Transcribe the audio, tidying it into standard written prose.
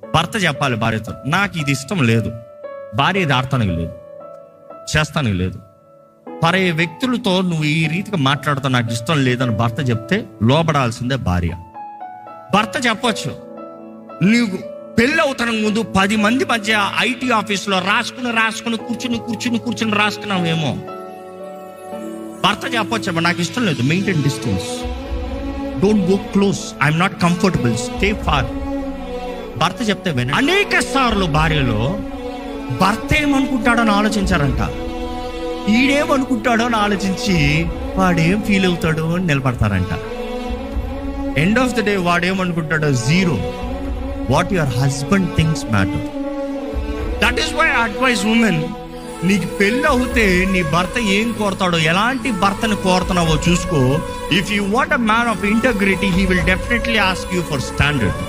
భర్త చెప్పాలి భార్యతో, నాకు ఇది ఇష్టం లేదు, భార్య ఇది ఆడతానికి లేదు, చేస్తానికి లేదు. పరే వ్యక్తులతో నువ్వు ఈ రీతిగా మాట్లాడుతావు, నాకు ఇష్టం లేదని భర్త చెప్తే లోబడాల్సిందే భార్య. భర్త చెప్పొచ్చు, నీకు పెళ్ళి అవుతానికి ముందు 10 మంది మధ్య ఐటీ ఆఫీసులో రాసుకుని కూర్చుని రాసుకున్నావేమో. భర్త చెప్పొచ్చు, నాకు ఇష్టం లేదు, maintain distance, don't go close, I'm not comfortable, stay far. భర్త చెప్తే వినండి. అనేక సార్లు భార్యలో భర్త ఏమనుకుంటాడో అని ఆలోచించారంట, ఈడేమనుకుంటాడో అని ఆలోచించి వాడేం ఫీల్ అవుతాడో అని నిలబడతారంట. ఎండ్ ఆఫ్ ద డే వాడేమనుకుంటాడో zero. What your husband thinks matter. That is why I advise women, నీకు పెళ్ళి అవుతే నీ భర్త ఏం కోరుతాడో, ఎలాంటి భర్తను కోరుతున్నావో చూసుకో. If you want a man of integrity, he will definitely ask you for standard.